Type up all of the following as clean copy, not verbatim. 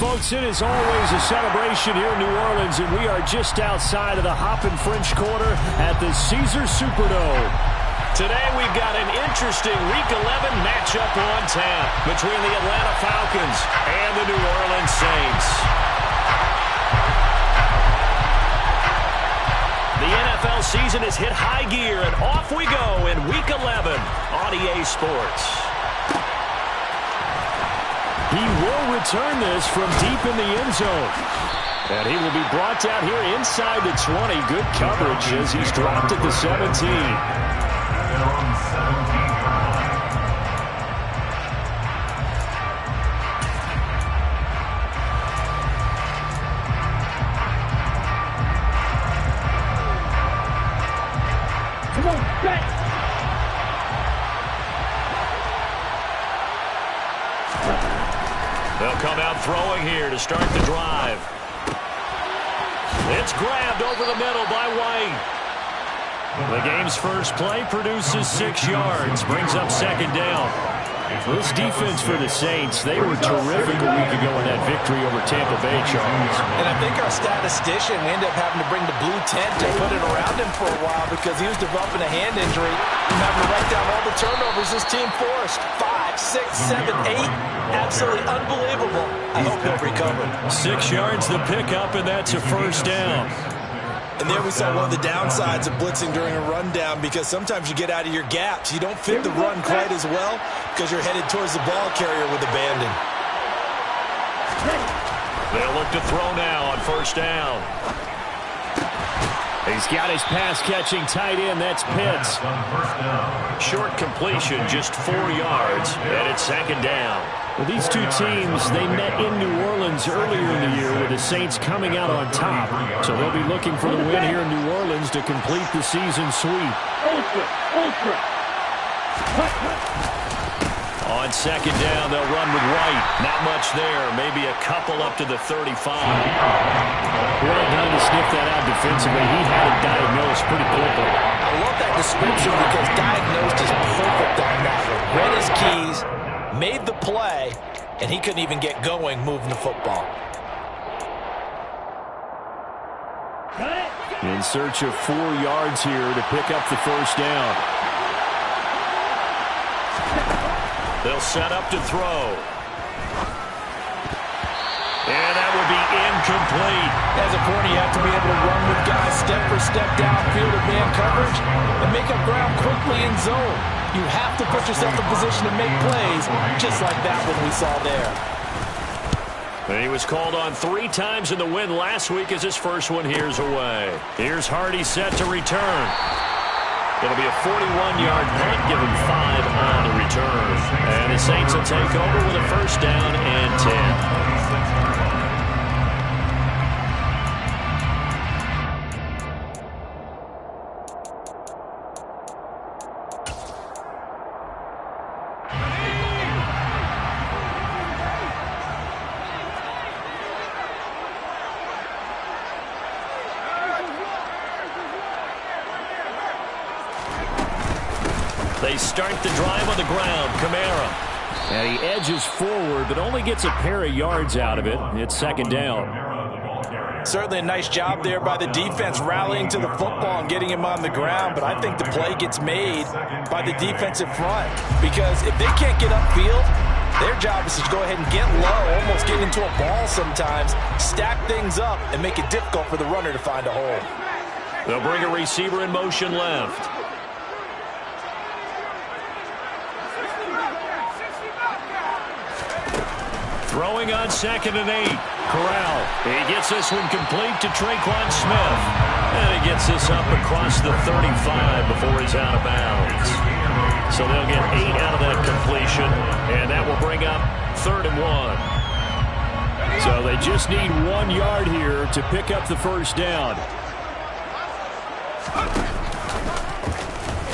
folks, it is always a celebration here in New Orleans, and we are just outside of the Hoppin' French Quarter at the Caesars Superdome. Today we've got an interesting Week 11 matchup on tap between the Atlanta Falcons and the New Orleans Saints. The NFL season has hit high gear, and off we go in Week 11 on EA Sports. He will return this from deep in the end zone. And he will be brought down here inside the 20. Good coverage as he's dropped at the 17. Come on, back. They'll come out throwing here to start the drive. It's grabbed over the middle by White. The game's first play produces 6 yards, brings up second down. This defense for the Saints, they were terrific a week ago in that victory over Tampa Bay, Charles. And I think our statistician, we ended up having to bring the blue tent and put it around him for a while because he was developing a hand injury and having to write down all the turnovers this team forced. 5, 6, 7, 8. Absolutely unbelievable. I hope he'll recover. 6 yards the pickup, and that's a first down. And there we saw one of the downsides of blitzing during a rundown because sometimes you get out of your gaps. You don't fit the run quite as well because you're headed towards the ball carrier with abandon. They'll look to throw now on first down. He's got his pass-catching tight end. That's Pitts. Short completion, just 4 yards, and it's second down. Well, these two teams, they met in New Orleans earlier in the year with the Saints coming out on top. So they'll be looking for the win here in New Orleans to complete the season sweep. On second down, they'll run with White. Not much there. Maybe a couple up to the 35. Well done to sniff that out defensively. He had it diagnosed pretty quickly. I love that description because diagnosed is perfect on that one. Read his keys, made the play, and he couldn't even get going moving the football. In search of 4 yards here to pick up the first down. They'll set up to throw. And that will be incomplete. As a corner, you have to be able to run with guys step for step downfield in man coverage and make up ground quickly in zone. You have to put yourself in position to make plays, just like that one we saw there. And he was called on 3 times in the win last week as his first one here's away. Here's Hardy set to return. It'll be a 41-yard punt, give him 5 on the return. And the Saints will take over with a first down and 10. They start the drive on the ground. Kamara. And he edges forward, but only gets a pair of yards out of it. It's second down. Certainly a nice job there by the defense rallying to the football and getting him on the ground, but I think the play gets made by the defensive front because if they can't get upfield, their job is to go ahead and get low, almost get into a ball sometimes, stack things up, and make it difficult for the runner to find a hole. They'll bring a receiver in motion left. Throwing on 2nd and 8. Corral. He gets this one complete to Traquan Smith. And he gets this up across the 35 before he's out of bounds. So they'll get 8 out of that completion. And that will bring up 3rd and 1. So they just need 1 yard here to pick up the first down.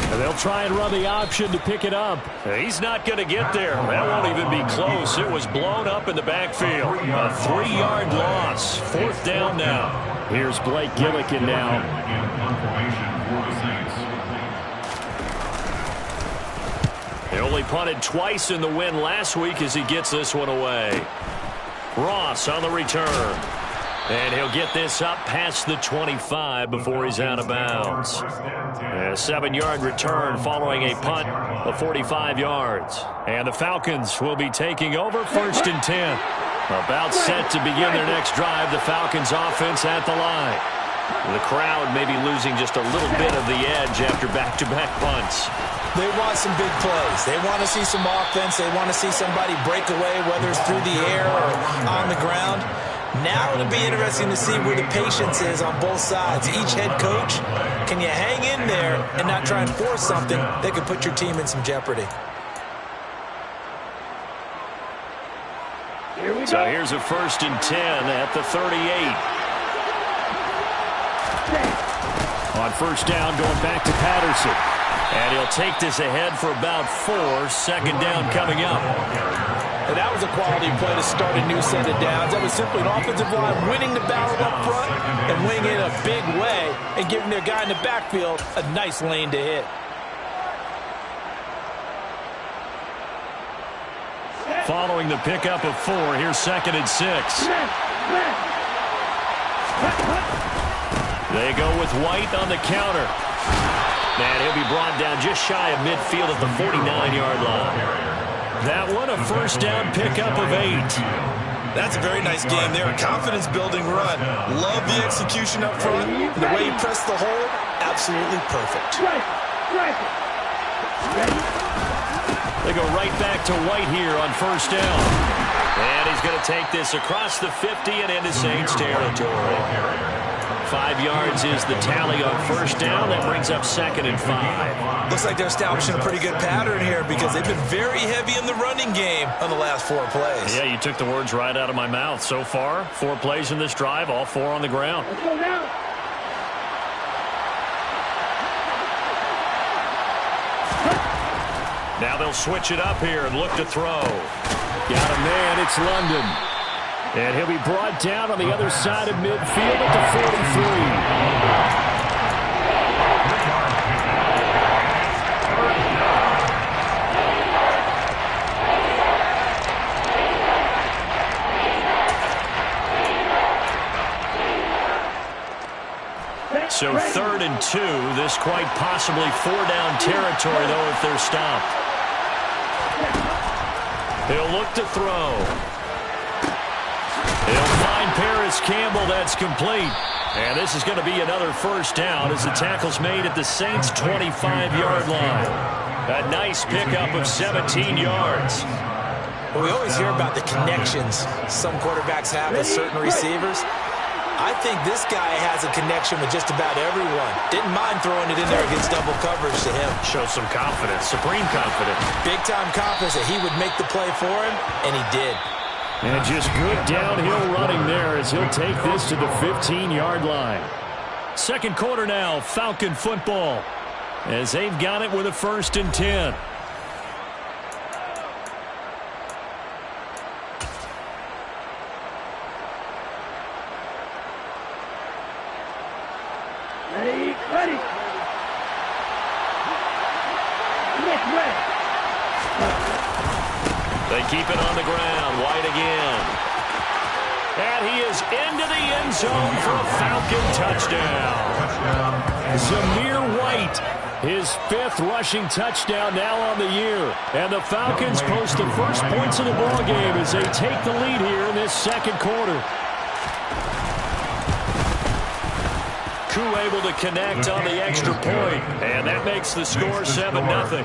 And they'll try and run the option to pick it up. He's not going to get there. That won't even be close. It was blown up in the backfield. A 3-yard loss. 4th down now. Here's Blake Gillikin now. He only punted twice in the win last week as he gets this one away. Ross on the return. And he'll get this up past the 25 before he's out of bounds. A 7-yard return following a punt of 45 yards. And the Falcons will be taking over 1st and 10. About set to begin their next drive, the Falcons offense at the line. The crowd may be losing just a little bit of the edge after back-to-back punts. They want some big plays. They want to see some offense. They want to see somebody break away, whether it's through the air or on the ground. Now it'll be interesting to see where the patience is on both sides. Each head coach, can you hang in there and not try and force something that could put your team in some jeopardy? So here's a 1st and 10 at the 38. On 1st down, going back to Patterson. And he'll take this ahead for about 4. 2nd down coming up. And that was a quality play to start a new set of downs. That was simply an offensive line winning the battle up front and winning it in a big way and giving their guy in the backfield a nice lane to hit. Following the pickup of 4, here's 2nd and 6. They go with White on the counter. And he'll be brought down just shy of midfield at the 49-yard line. That one, a 1st down pickup of 8. That's a very nice game there. A confidence-building run. Love the execution up front. And the way he pressed the hole, absolutely perfect. They go right back to White here on 1st down. And he's going to take this across the 50 and into Saints territory. 5 yards is the tally on 1st down. That brings up 2nd and 5. Looks like they're establishing a pretty good pattern here because they've been very heavy in the running game on the last 4 plays. Yeah, you took the words right out of my mouth. So far, 4 plays in this drive, all 4 on the ground. Let's go now. Now they'll switch it up here and look to throw. Got a man, it's London. And he'll be brought down on the other side of midfield at the 43. So 3rd and 2, this quite possibly 4-down territory, though, if they're stopped. He'll look to throw. He'll find Paris Campbell. That's complete. And this is going to be another 1st down as the tackle's made at the Saints' 25-yard line. A nice pickup of 17 yards. Well, we always hear about the connections some quarterbacks have with certain receivers. I think this guy has a connection with just about everyone. Didn't mind throwing it in there against double coverage to him. Shows some confidence, supreme confidence. Big-time confidence that he would make the play for him, and he did. And just good downhill running there as he'll take this to the 15-yard line. 2nd quarter now, Falcon football, as they've got it with a 1st and 10. Ready. They keep it on the ground. White again. And he is into the end zone for a Falcon touchdown. Zamir White, his 5th rushing touchdown now on the year. And the Falcons post the first points of the ball game as they take the lead here in this 2nd quarter. Able to connect on the extra point, and that makes the score 7-0.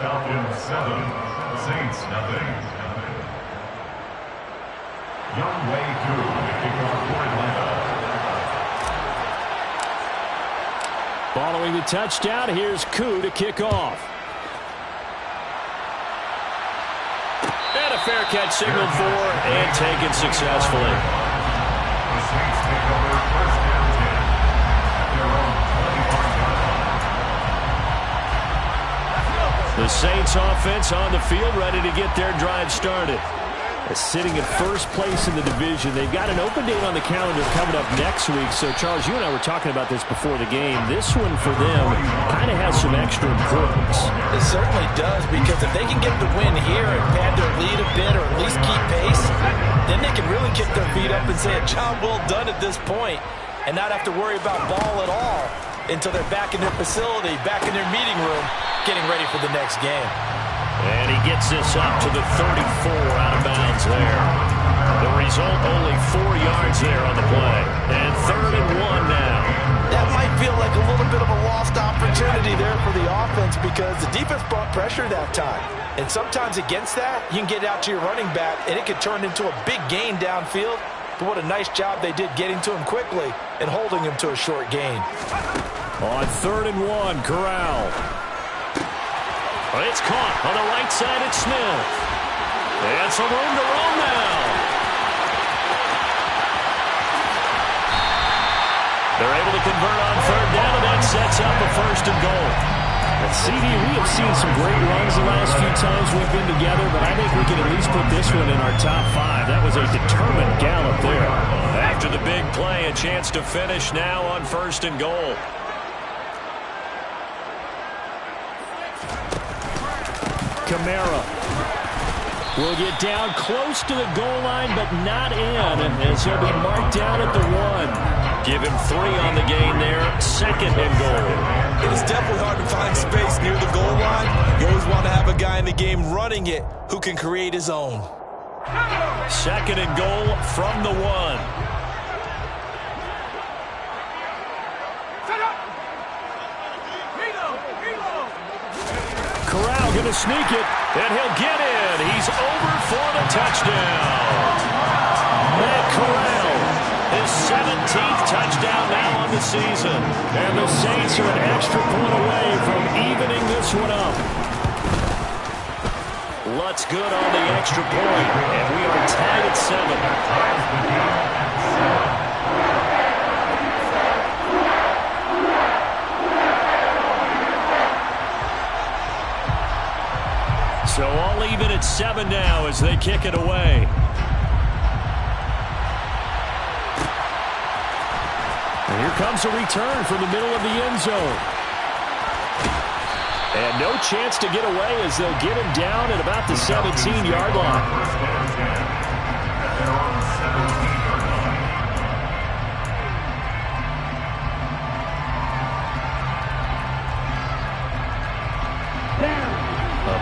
Following the touchdown, here's Koo to kick off. And a fair catch signaled for and taken successfully. The Saints offense on the field ready to get their drive started. Sitting in first place in the division. They've got an open date on the calendar coming up next week. So, Charles, you and I were talking about this before the game. This one for them kind of has some extra importance. It certainly does, because if they can get the win here and pad their lead a bit or at least keep pace, then they can really kick their feet up and say a job well done at this point and not have to worry about ball at all until they're back in their facility, back in their meeting room, getting ready for the next game. And he gets this up to the 34, out of bounds there. The result, only 4 yards there on the play. And 3rd and 1 now. That might feel like a little bit of a lost opportunity there for the offense, because the defense brought pressure that time. And sometimes against that, you can get out to your running back, and it could turn into a big gain downfield. But what a nice job they did getting to him quickly and holding him to a short gain. On 3rd and 1, Corral. It's caught on the right side at Smith. And some room to roam now. They're able to convert on 3rd down, and that sets up a 1st and goal. CD, we have seen some great runs the last few times we've been together, but I think we can at least put this one in our top 5. That was a determined gallop there. After the big play, a chance to finish now on 1st and goal. Kamara will get down close to the goal line, but not in, as he'll be marked down at the 1. Give him 3 on the gain there. 2nd and goal. It is definitely hard to find space near the goal line. You always want to have a guy in the game running it who can create his own. 2nd and goal from the 1. Corral going to sneak it, and he'll get in. He's over for the touchdown. Matt Corral, his 17th touchdown now on the season. And the Saints are an extra point away from evening this one up. Lutz good on the extra point, and we are tied at 7. So all even at 7 now as they kick it away. And here comes a return from the middle of the end zone. And no chance to get away as they'll get him down at about the 17-yard line.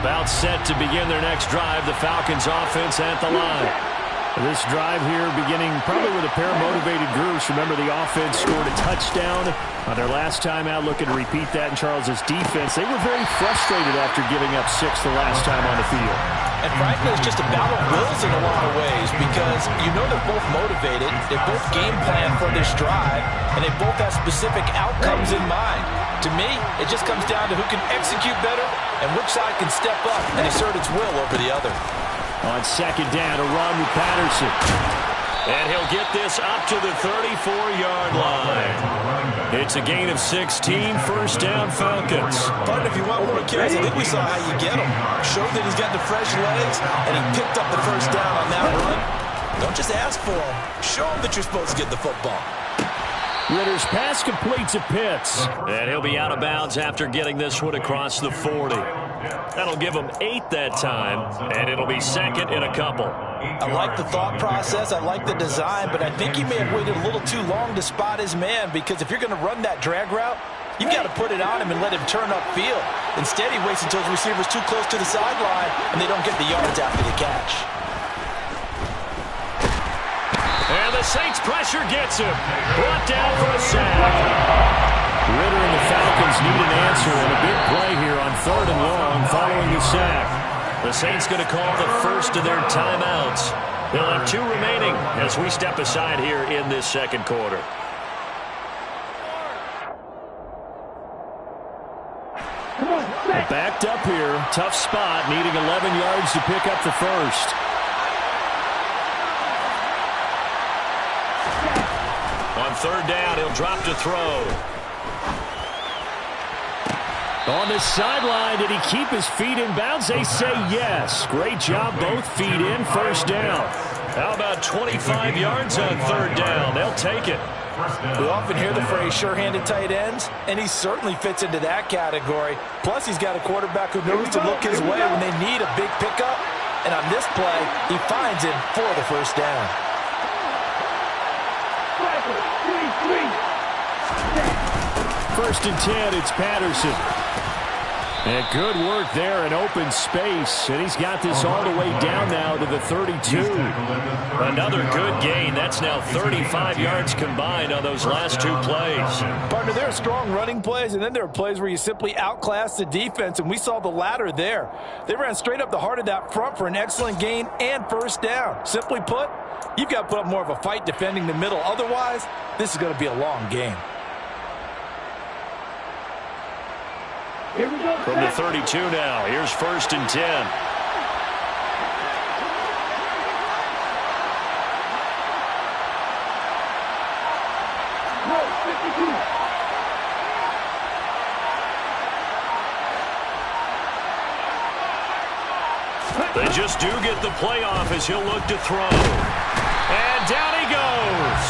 About set to begin their next drive, the Falcons offense at the line. This drive here beginning probably with a pair of motivated groups. Remember, the offense scored a touchdown on their last time out, looking to repeat that in Charles's defense. They were very frustrated after giving up 6 the last time on the field. And frankly, it's just a battle of wills in a lot of ways, because you know they're both motivated, they both game plan for this drive, and they both have specific outcomes in mind. To me, it just comes down to who can execute better and which side can step up and assert its will over the other. On 2nd down, a run with Patterson. And he'll get this up to the 34-yard line. It's a gain of 16, 1st down Falcons. But if you want more carries, I think we saw how you get him. Showed that he's got the fresh legs, and he picked up the 1st down on that run. Don't just ask for him. Show him that you're supposed to get the football. Ritter's pass complete to Pitts. And he'll be out of bounds after getting this one across the 40. That'll give him 8 that time, and it'll be 2nd and a couple. I like the thought process. I like the design, but I think he may have waited a little too long to spot his man, because if you're going to run that drag route, you've got to put it on him and let him turn upfield. Instead, he waits until his receiver's too close to the sideline, and they don't get the yards after the catch. And the Saints pressure gets him. Brought down for a sack. Ritter and the Falcons need an answer, and a big play here on 3rd and long following the sack. The Saints going to call the first of their timeouts. They'll have 2 remaining as we step aside here in this 2nd quarter. Backed up here, tough spot, needing 11 yards to pick up the 1st. On 3rd down, he'll drop to throw. On the sideline, did he keep his feet in bounds? They say yes. Great job, both feet in, first down. How about 25 yards on third down? They'll take it. We often hear the phrase sure-handed tight ends, and he certainly fits into that category. Plus, he's got a quarterback who knows to look his way when they need a big pickup. And on this play, he finds him for the first down. First and 10, it's Patterson. And good work there in open space. And he's got this all the way down now to the 32. Another good gain. That's now 35 yards combined on those last two plays. Partner, there are strong running plays, and then there are plays where you simply outclass the defense, and we saw the latter there. They ran straight up the heart of that front for an excellent gain and first down. Simply put, you've got to put up more of a fight defending the middle. Otherwise, this is going to be a long game. From the 32 now, here's first and 10. They just do get the play off as he'll look to throw. And down he goes.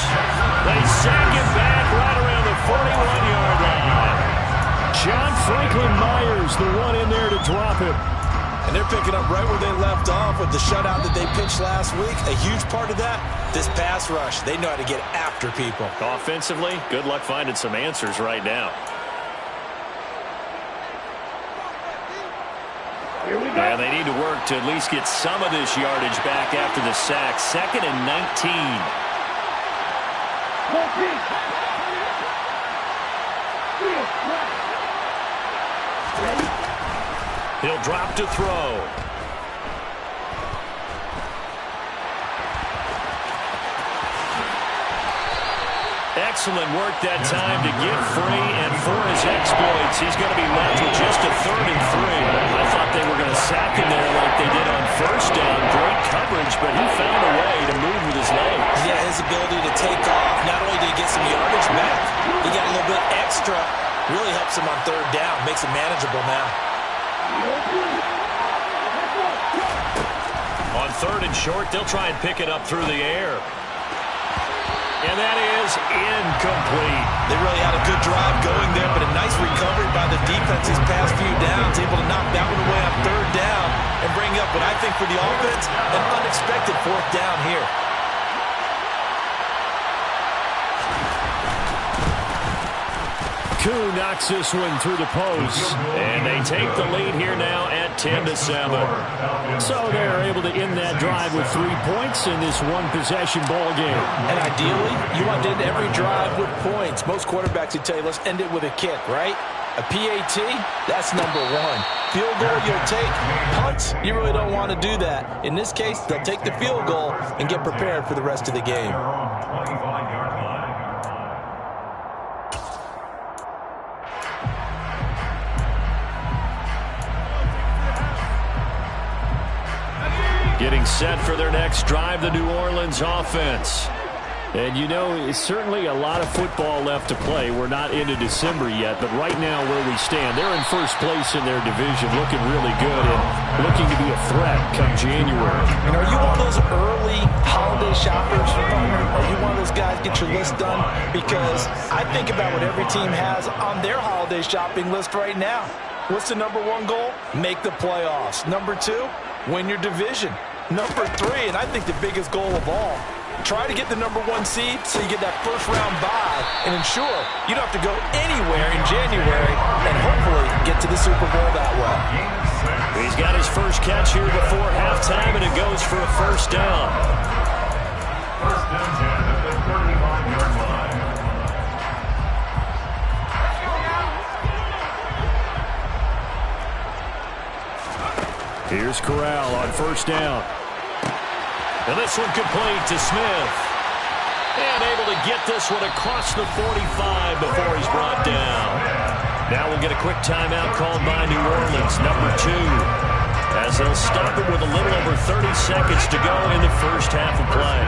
They sack him back right around the 41-yard line. John Franklin Myers, the one in there to drop him. And they're picking up right where they left off with the shutout that they pitched last week. A huge part of that, this pass rush. They know how to get after people. Offensively, good luck finding some answers right now. And they need to work to at least get some of this yardage back after the sack. Second and 19. He'll drop to throw. Excellent work that time to get free, and for his exploits, he's going to be left with just a 3rd and 3. I thought they were going to sack him there like they did on first down. Great coverage, but he found a way to move with his legs. Yeah, his ability to take off, not only did he get some yardage back, he got a little bit extra. Really helps him on third down, makes it manageable now. On 3rd and short, they'll try and pick it up through the air. And that is incomplete. They really had a good drive going there, but a nice recovery by the defense these past few downs, able to knock that one away on third down and bring up what I think for the offense, an unexpected 4th down here. Koo knocks this one through the post. And they take the lead here now at 10-7. So they're able to end that drive with 3 points in this one-possession ball game. And ideally, you want to end every drive with points. Most quarterbacks would tell you, let's end it with a kick, right? A PAT, that's number 1. Field goal, you'll take. Punts, you really don't want to do that. In this case, they'll take the field goal and get prepared for the rest of the game. Getting set for their next drive, the New Orleans offense. And you know, it's certainly a lot of football left to play. We're not into December yet, but right now where we stand, they're in first place in their division, looking really good and looking to be a threat come January. And are you one of those early holiday shoppers? Are you one of those guys get your list done? Because I think about what every team has on their holiday shopping list right now. What's the number 1 goal? Make the playoffs. Number 2, win your division. Number 3, and I think the biggest goal of all, try to get the number 1 seed so you get that first round bye and ensure you don't have to go anywhere in January and hopefully get to the Super Bowl that way. He's got his first catch here before halftime, and it goes for a first down. First down 10 at the 35-yard line. Here's Corral on first down. And this one complete to Smith. And able to get this one across the 45 before he's brought down. Now we'll get a quick timeout called by New Orleans, number 2. As they'll stop it with a little over 30 seconds to go in the first half of play.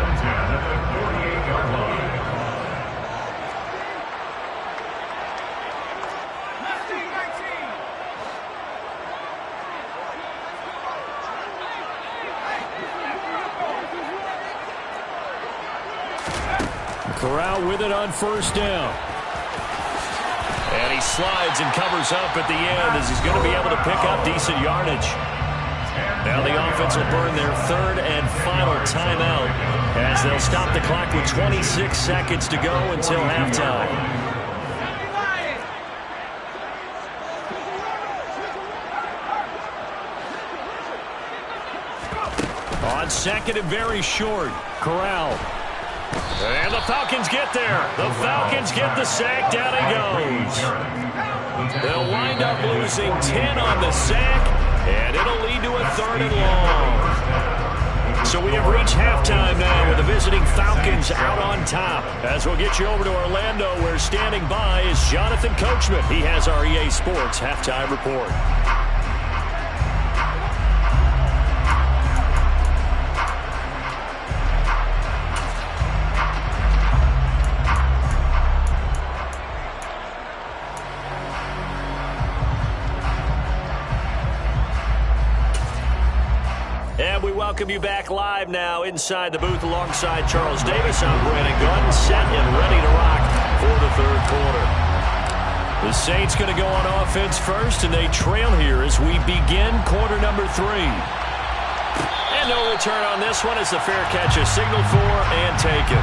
Corral with it on first down. And he slides and covers up at the end as he's going to be able to pick up decent yardage. Now the offense will burn their third and final timeout as they'll stop the clock with 26 seconds to go until halftime. On second and very short, Corral. And the Falcons get there. The Falcons get the sack. Down he goes. They'll wind up losing 10 on the sack, and it'll lead to a third and long. So we have reached halftime now with the visiting Falcons out on top. As we'll get you over to Orlando, where standing by is Jonathan Coachman. He has our EA Sports halftime report. And we welcome you back live now inside the booth alongside Charles Davis. I'm Brandon Gunn, set and ready to rock for the third quarter. The Saints going to go on offense first, and they trail here as we begin quarter number 3. And no return on this one as the fair catch is signaled for and taken.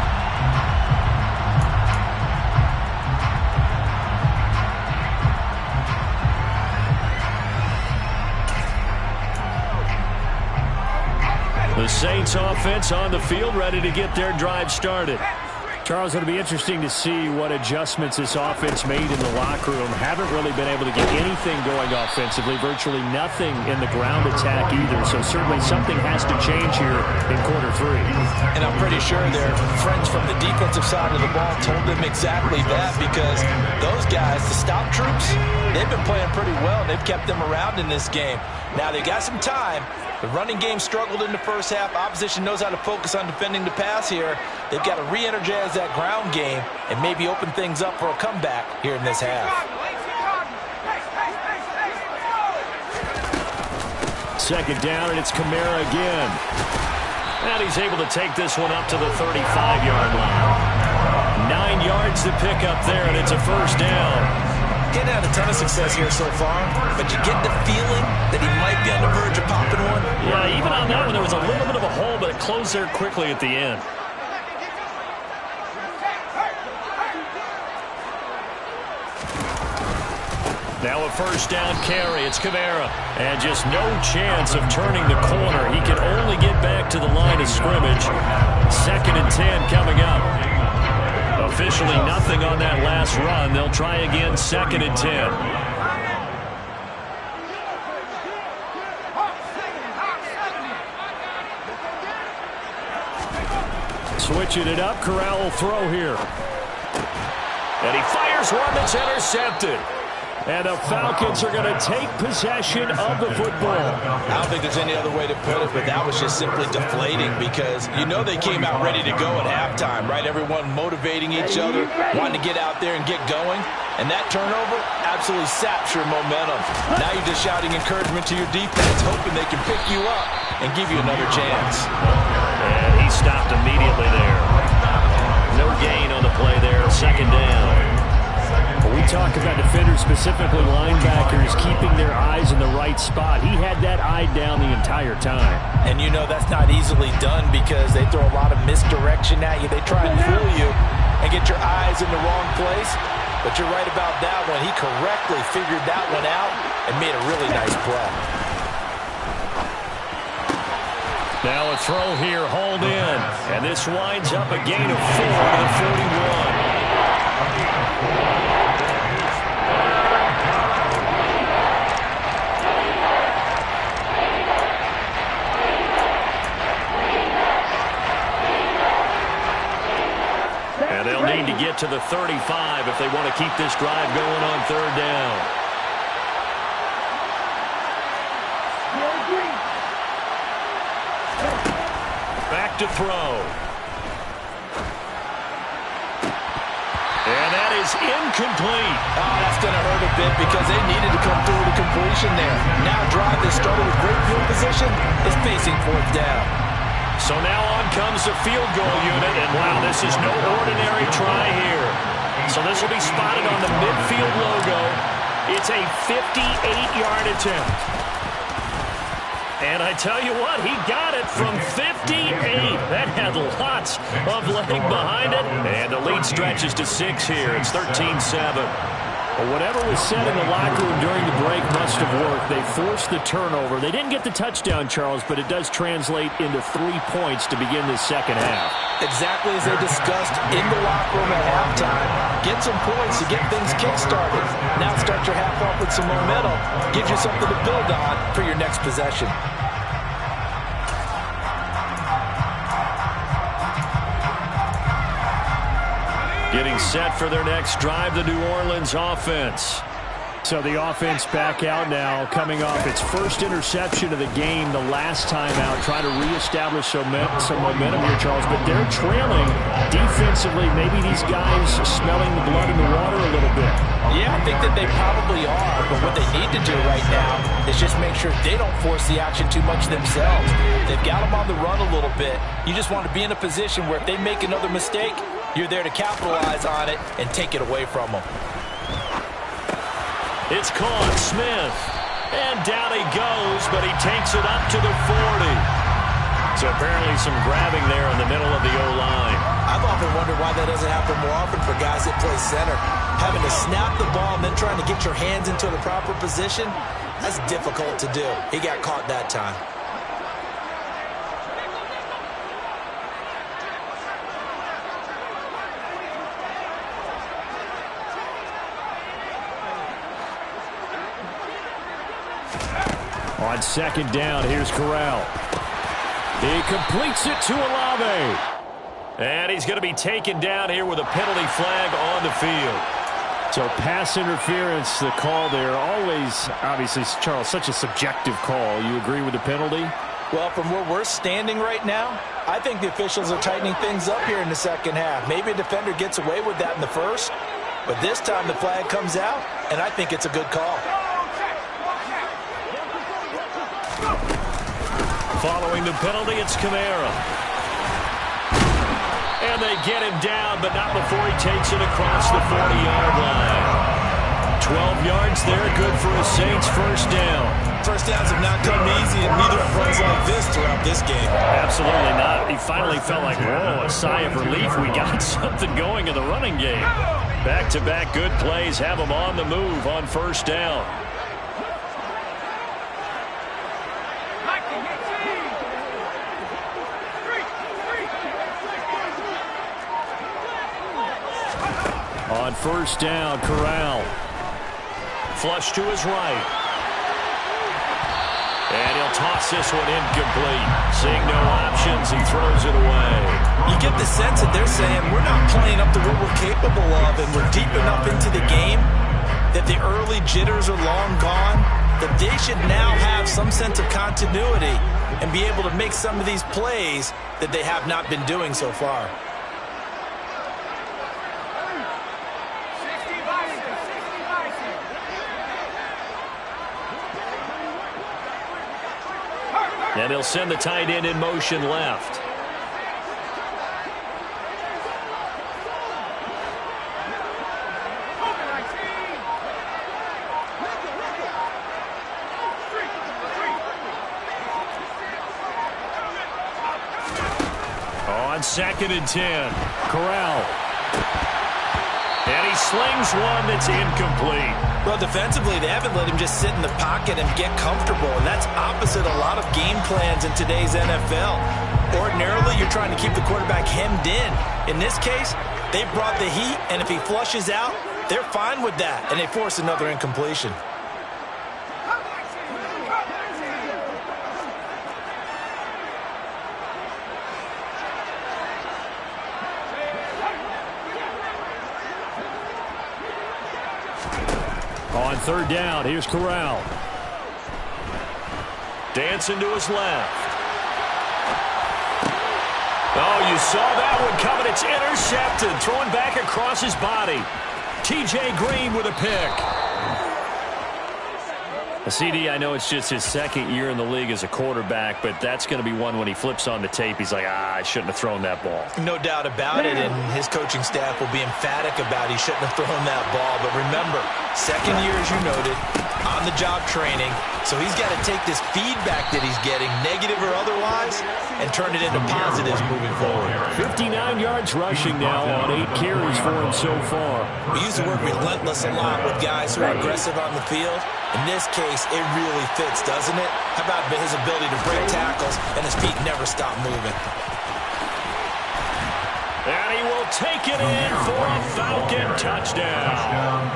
The Saints offense on the field, ready to get their drive started. Charles, it'll be interesting to see what adjustments this offense made in the locker room. Haven't really been able to get anything going offensively, virtually nothing in the ground attack either. So certainly something has to change here in quarter 3. And I'm pretty sure their friends from the defensive side of the ball told them exactly that, because those guys, the stop troops, they've been playing pretty well. They've kept them around in this game. Now they got some time. The running game struggled in the first half. Opposition knows how to focus on defending the pass here. They've got to re-energize that ground game and maybe open things up for a comeback here in this half. Second down, and it's Kamara again. And he's able to take this one up to the 35-yard line. 9 yards to pick up there, and it's a first down. Getting had a ton of success here so far, but you get the feeling that he might be on the verge of popping one. Yeah, even on that one, there was a little bit of a hole, but it closed there quickly at the end. Now a first down carry. It's Kamara. And just no chance of turning the corner. He can only get back to the line of scrimmage. 2nd and 10 coming up. Officially nothing on that last run. They'll try again 2nd and 10. Switching it up, Corral will throw here. And he fires one that's intercepted. And the Falcons are going to take possession of the football. I don't think there's any other way to put it, but that was just simply deflating, because you know they came out ready to go at halftime, right? Everyone motivating each other, wanting to get out there and get going. And that turnover absolutely saps your momentum. Now you're just shouting encouragement to your defense, hoping they can pick you up and give you another chance. And he stopped immediately there. No gain on the play there. 2nd down. We talk about defenders, specifically linebackers, keeping their eyes in the right spot. He had that eye down the entire time. And you know that's not easily done, because they throw a lot of misdirection at you. They try and fool you and get your eyes in the wrong place. But you're right about that one. He correctly figured that one out and made a really nice play. Now a throw here, hauled in. And this winds up a gain of 4 to the 41. And they'll need to get to the 35 if they want to keep this drive going on 3rd down. Back to throw. And that is incomplete. Oh, that's going to hurt a bit, because they needed to come through with a completion there. Now drive that started with great field position is facing 4th down. So now on comes the field goal unit, and wow, this is no ordinary try here. So this will be spotted on the midfield logo. It's a 58-yard attempt. And I tell you what, he got it from 58. That had lots of leg behind it. And the lead stretches to 6 here. It's 13-7. Well, whatever was said in the locker room during the break must have worked. They forced the turnover. They didn't get the touchdown, Charles, but it does translate into 3 points to begin this second half. Exactly as they discussed in the locker room at halftime. Get some points to get things kick-started. Now start your half off with some momentum. Gives you something to build on for your next possession. Getting set for their next drive, the New Orleans offense. So the offense back out now, coming off its first interception of the game the last time out, trying to reestablish some momentum here, Charles. But they're trailing defensively. Maybe these guys smelling the blood in the water a little bit. Yeah, I think that they probably are. But what they need to do right now is just make sure they don't force the action too much themselves. They've got them on the run a little bit. You just want to be in a position where if they make another mistake, you're there to capitalize on it and take it away from them. It's caught, Smith. And down he goes, but he takes it up to the 40. So apparently some grabbing there in the middle of the O-line. I've often wondered why that doesn't happen more often for guys that play center. Having to snap the ball and then trying to get your hands into the proper position, that's difficult to do. He got caught that time. On second down, here's Corral. He completes it to Olave. And he's going to be taken down here with a penalty flag on the field. So pass interference, the call there. Always, obviously, Charles, such a subjective call. You agree with the penalty? Well, from where we're standing right now, I think the officials are tightening things up here in the second half. Maybe a defender gets away with that in the first, but this time the flag comes out, and I think it's a good call. Following the penalty, it's Kamara. And they get him down, but not before he takes it across the 40-yard line. 12 yards there, good for a Saints first down. First downs have not come easy, and neither have runs like this throughout this game. Absolutely not. He finally felt like, whoa, a sigh of relief. We got something going in the running game. Back-to-back good plays have him on the move on first down. On first down, Corral. Flush to his right. And he'll toss this one incomplete. Seeing no options, he throws it away. You get the sense that they're saying we're not playing up to what we're capable of, and we're deep enough into the game that the early jitters are long gone, that they should now have some sense of continuity and be able to make some of these plays that they have not been doing so far. And he'll send the tight end in motion left. On second and 10, Corral. And he slings one that's incomplete. Well, defensively, they haven't let him just sit in the pocket and get comfortable, and that's opposite a lot of game plans in today's NFL. Ordinarily, you're trying to keep the quarterback hemmed in. In this case, they brought the heat, and if he flushes out, they're fine with that, and they force another incompletion. On third down, here's Corral. Dancing to his left. Oh, you saw that one coming. It's intercepted. Throwing back across his body. T.J. Green with a pick. CD, I know it's just his second year in the league as a quarterback, but that's going to be one when he flips on the tape. He's like, I shouldn't have thrown that ball. No doubt about it, and his coaching staff will be emphatic about he shouldn't have thrown that ball. But remember, second year, as you noted, on-the-job training, so he's got to take this feedback that he's getting, negative or otherwise, and turn it into positives moving forward. 59 yards rushing now on 8 carries for him so far. We use the word relentless a lot with guys who are aggressive on the field. In this case, it really fits, doesn't it? How about his ability to break tackles and his feet never stop moving? And he will take it in for a Falcon touchdown.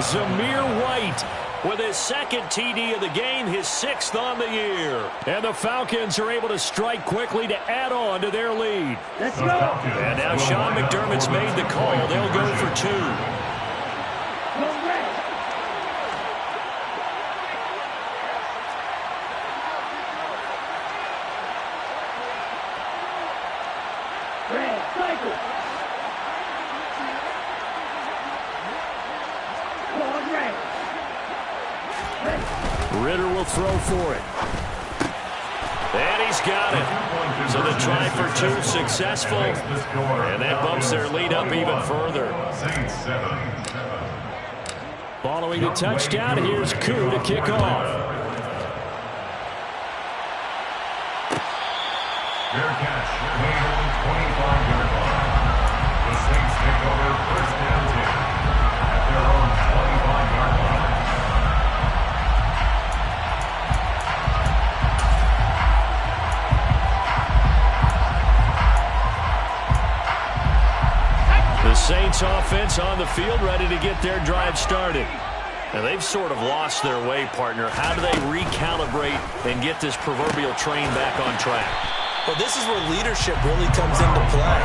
Zamir White with his second TD of the game, his 6th on the year. And the Falcons are able to strike quickly to add on to their lead. Let's go. And now Sean McDermott's made the call. They'll go for 2. Go red. Red, cycle. Going red. Ritter will throw for it. And he's got it. So the try for 2 successful. And that bumps their lead up even further. Following the touchdown, here's Koo to kick off. Fair catch, made at the 25-yard line. The Saints take over first and 10 at their own 25-yard line. The Saints offense on the field, ready to get their drive started. Now they've sort of lost their way, partner. How do they recalibrate and get this proverbial train back on track? Well, this is where leadership really comes into play.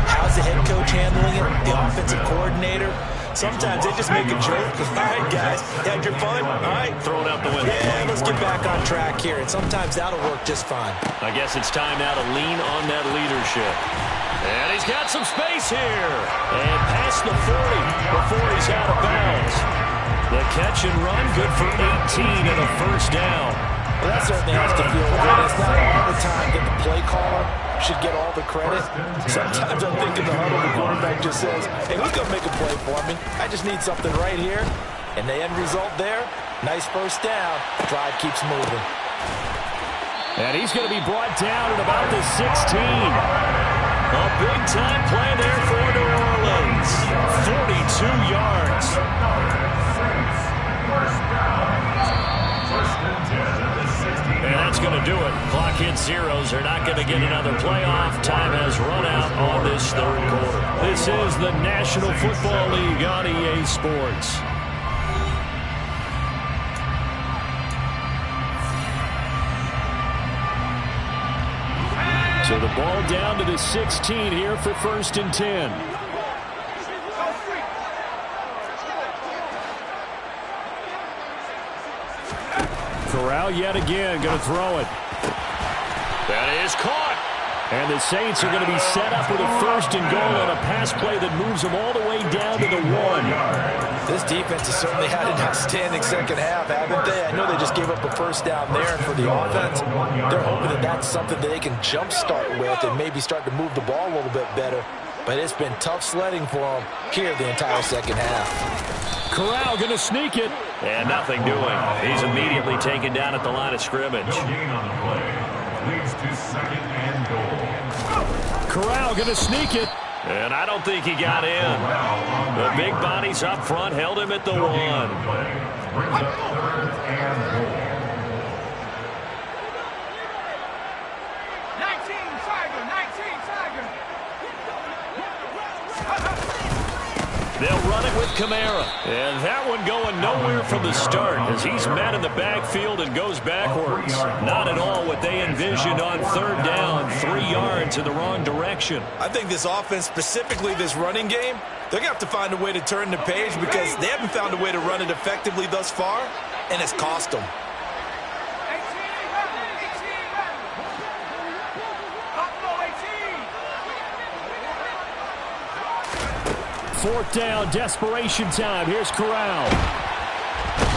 How's the head coach handling it? The offensive coordinator? Sometimes they just make a joke. All right, guys, you had your fun? All right. Throw it out the window. Yeah, let's get back on track here. And sometimes that'll work just fine. I guess it's time now to lean on that leadership. And he's got some space here. And past the 40 before he's out of bounds. The catch and run, good for 18 and a first down. Well, that certainly has to feel good. It's not all the time that the play caller should get all the credit. Sometimes I think in the huddle, the quarterback just says, hey, who's going to make a play for me? I just need something right here. And the end result there, nice first down. Drive keeps moving. And he's going to be brought down at about the 16. A big-time play there for New Orleans. 42 yards. And that's going to do it. Clock hits zeros. They're not going to get another playoff. Time has run out on this third quarter. This is the National Football League on EA Sports. So the ball down to the 16 here for 1st and 10. Corral yet again going to throw it. That is caught. And the Saints are going to be set up with a 1st and goal on a pass play that moves them all the way down to the 1. This defense has certainly had an outstanding second half, haven't they? I know they just gave up a first down there, and for the offense, they're hoping that that's something that they can jumpstart with and maybe start to move the ball a little bit better. But it's been tough sledding for them here the entire second half. Corral going to sneak it. And nothing doing. He's immediately taken down at the line of scrimmage. No gain on the play. Leads to 2nd and goal. Corral going to sneak it. And I don't think he got in. The big bodies up front held him at the 1. Brings up 3rd and goal. 19, Tiger, 19, Tiger. They'll run it with Kamara. And that one going nowhere from the start as he's met in the backfield and goes backwards. Not at all what they envisioned on 3rd down. 3 yards in the wrong direction. I think this offense, specifically this running game, they're going to have to find a way to turn the page because they haven't found a way to run it effectively thus far, and it's cost them. 4th down, desperation time. Here's Corral.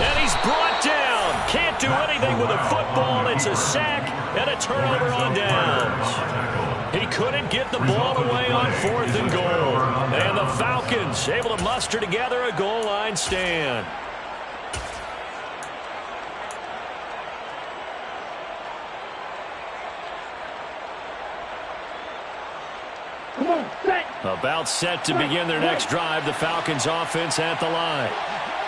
And he's brought down. Can't do anything with a football. It's a sack and a turnover on downs. He couldn't get the ball away on 4th and goal. And the Falcons able to muster together a goal line stand. About set to begin their next drive. The Falcons offense at the line.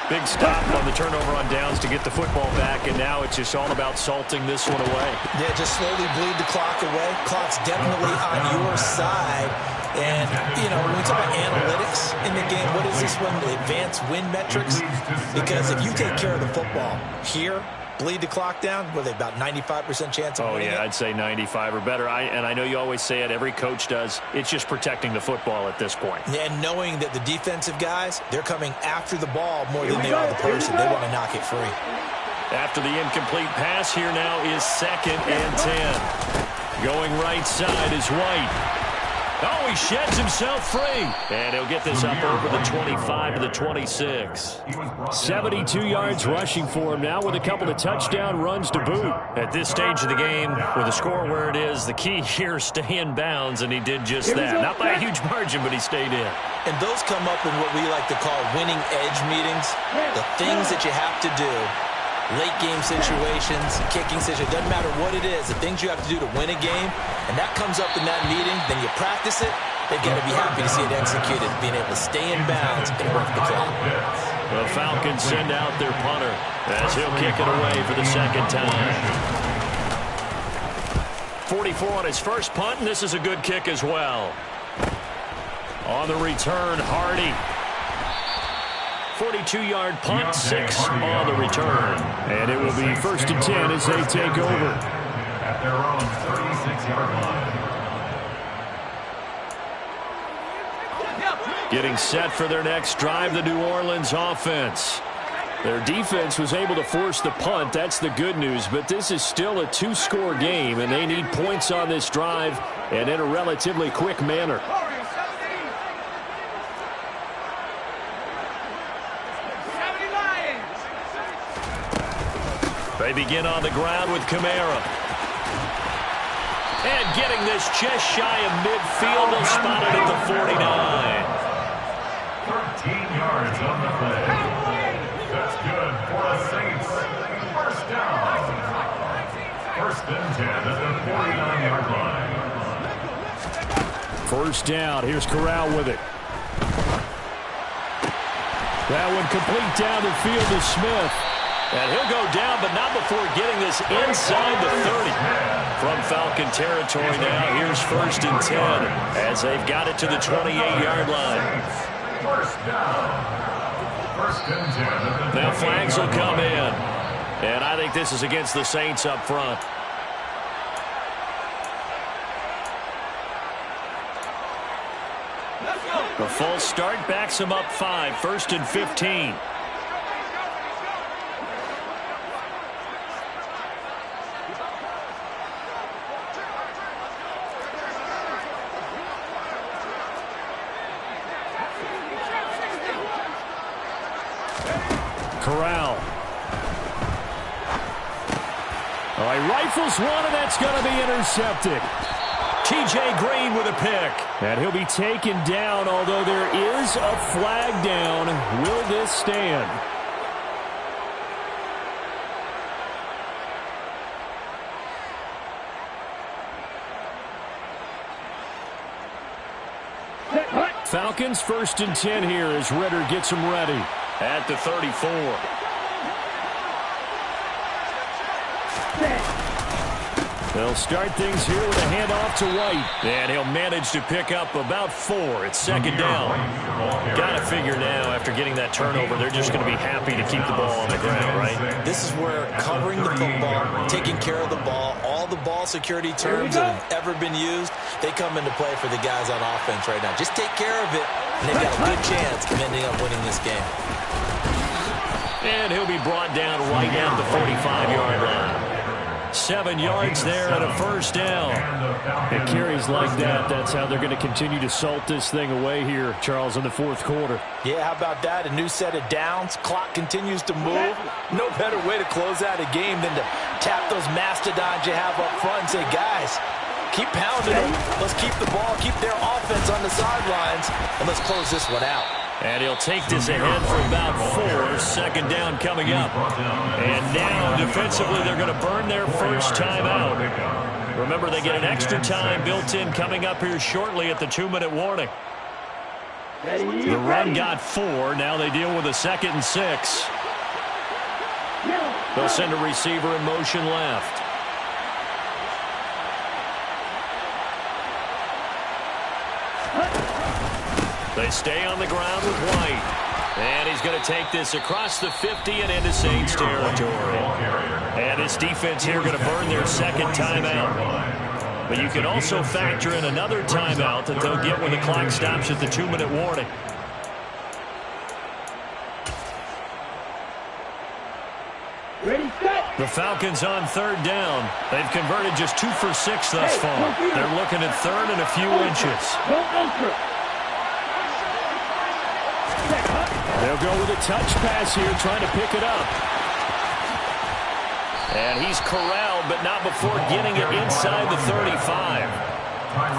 Big stop on the turnover on downs to get the football back, and now it's just all about salting this one away. Yeah, just slowly bleed the clock away. Clock's definitely on your side. And, you know, when we talk about analytics in the game, what is this one? The advanced win metrics? Because if you take care of the football here, bleed the clock down, were they about 95% chance of winning it? I'd say 95 or better. And I know you always say it, every coach does. It's just protecting the football at this point. And knowing that the defensive guys, they're coming after the ball more than they are the person. They want to knock it free. After the incomplete pass, here now is 2nd and 10. Going right side is White. Oh, he sheds himself free. And he'll get this up over the 25 to the 26. 72 yards rushing for him now with a couple of touchdown runs to boot. At this stage of the game, with the score where it is, the key here is stay in bounds, and he did just that. Not by a huge margin, but he stayed in. And those come up in what we like to call winning edge meetings. The things that you have to do. Late game situations, kicking situations, doesn't matter what it is, the things you have to do to win a game, and that comes up in that meeting, then you practice it, they've got to be happy to see it executed, being able to stay in bounds and work the clock. The Falcons send out their punter as he'll kick it away for the 2nd time. 44 on his first punt, and this is a good kick as well. On the return, Hardy. 42-yard punt, 6 on the return. And it will be 1st and 10 as they take over. At their own 36-yard line. Getting set for their next drive, the New Orleans offense. Their defense was able to force the punt. That's the good news. But this is still a 2-score game, and they need points on this drive and in a relatively quick manner. They begin on the ground with Kamara. And getting this just shy of midfield, they'll spot it at the 49. 13 yards on the play. That's good for the Saints. First down. 1st and 10 at the 49-yard line. First down. Here's Corral with it. That one complete down the field to Smith. And he'll go down, but not before getting this inside the 30. From Falcon territory now, here's 1st and 10 as they've got it to the 28-yard line. First down. 1st and 10. Now flags will come in. And I think this is against the Saints up front. The false start backs him up 5, 1st and 15. Corral. All right, rifles one, and that's going to be intercepted. T.J. Green with a pick. And he'll be taken down, although there is a flag down. Will this stand? Falcons 1st and 10 here as Ritter gets them ready at the 34. They'll start things here with a handoff to White. And he'll manage to pick up about 4. It's 2nd down. Got to figure now, after getting that turnover, they're just going to be happy to keep the ball on the ground, right? This is where covering the football, taking care of the ball, all the ball security terms that have ever been used, they come into play for the guys on offense right now. Just take care of it, and they've got a good chance of ending up winning this game. And he'll be brought down right at the 45-yard line. 7 yards there and a first down. It carries like that. That's how they're going to continue to salt this thing away here, Charles, in the fourth quarter. Yeah, how about that? A new set of downs. Clock continues to move. No better way to close out a game than to tap those mastodons you have up front and say, guys, keep pounding them. Let's keep the ball, keep their offense on the sidelines, and let's close this one out. And he'll take this ahead for about 4. Second down coming up. And now, defensively, they're going to burn their first timeout. Remember, they get an extra time built in coming up here shortly at the 2-minute warning. The run got 4. Now they deal with a 2nd and 6. They'll send a receiver in motion left. They stay on the ground with White. And he's going to take this across the 50 and into Saints territory. And this defense here going to burn their second timeout. But you can also factor in another timeout that they'll get when the clock stops at the 2-minute warning. Ready, set. The Falcons on 3rd down. They've converted just 2 for 6 thus far. They're looking at 3rd and a few inches. Go ultra. They'll go with a touch pass here, trying to pick it up. And he's corralled, but not before getting it inside the 35.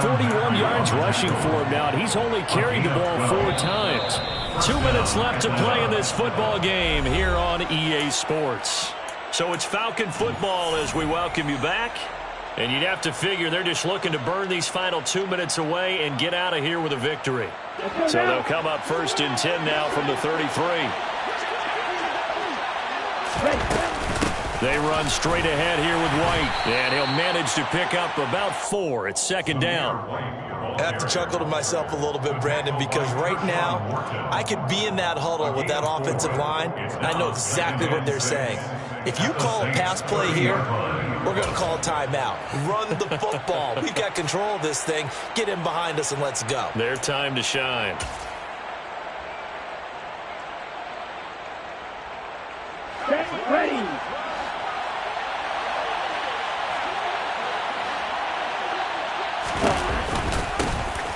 41 yards rushing for him now. He's only carried the ball 4 times. 2 minutes left to play in this football game here on EA Sports. So it's Falcon football as we welcome you back. And you'd have to figure they're just looking to burn these final 2 minutes away and get out of here with a victory. So they'll come up 1st and 10 now from the 33. They run straight ahead here with White. And he'll manage to pick up about 4. It's 2nd down. I have to chuckle to myself a little bit, Brandon, because right now I could be in that huddle with that offensive line, and I know exactly what they're saying. If you call a pass play here, we're going to call a timeout. Run the football. We've got control of this thing. Get in behind us and let's go. Their time to shine. Set, ready.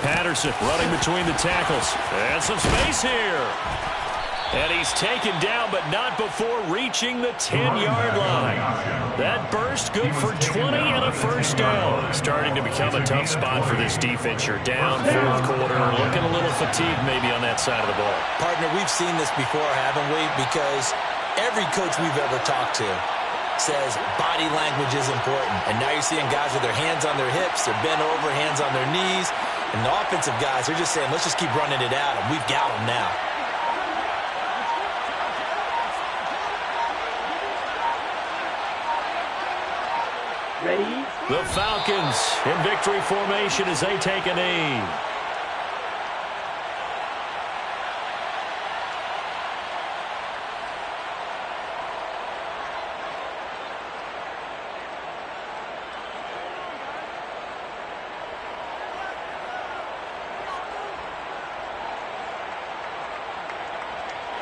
Patterson running between the tackles. And some space here. And he's taken down, but not before reaching the 10-yard line. That burst good for 20 and a first down. Starting to become a tough spot for this defense. You're down 4th quarter, looking a little fatigued maybe on that side of the ball. Partner, we've seen this before, haven't we? Because every coach we've ever talked to says body language is important. And now you're seeing guys with their hands on their hips, they're bent over, hands on their knees. And the offensive guys, they're just saying, let's just keep running it at them. We've got them now. Ready. The Falcons in victory formation as they take a knee.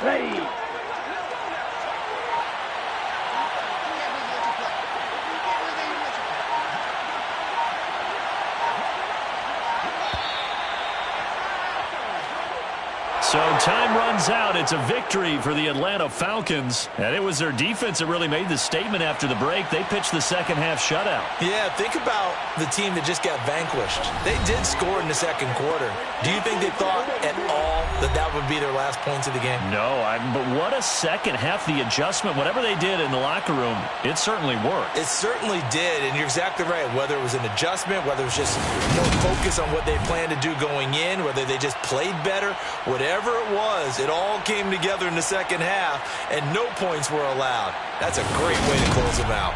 Ready. So time runs out. It's a victory for the Atlanta Falcons. And it was their defense that really made the statement after the break. They pitched the second-half shutout. Yeah, think about the team that just got vanquished. They did score in the 2nd quarter. Do you think they thought at all that that would be their last points of the game? No, but what a second half. The adjustment, whatever they did in the locker room, it certainly worked. It certainly did, and you're exactly right. Whether it was an adjustment, whether it was just more focus on what they planned to do going in, whether they just played better, whatever it was, it all came together in the second half, and no points were allowed. That's a great way to close them out.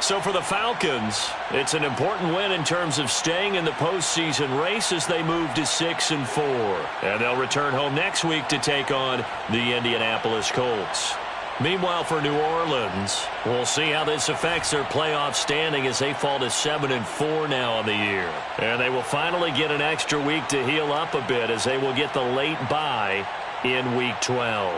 So for the Falcons, it's an important win in terms of staying in the postseason race as they move to 6-4. And they'll return home next week to take on the Indianapolis Colts. Meanwhile, for New Orleans, we'll see how this affects their playoff standing as they fall to 7-4 now on the year. And they will finally get an extra week to heal up a bit as they will get the late bye in Week 12.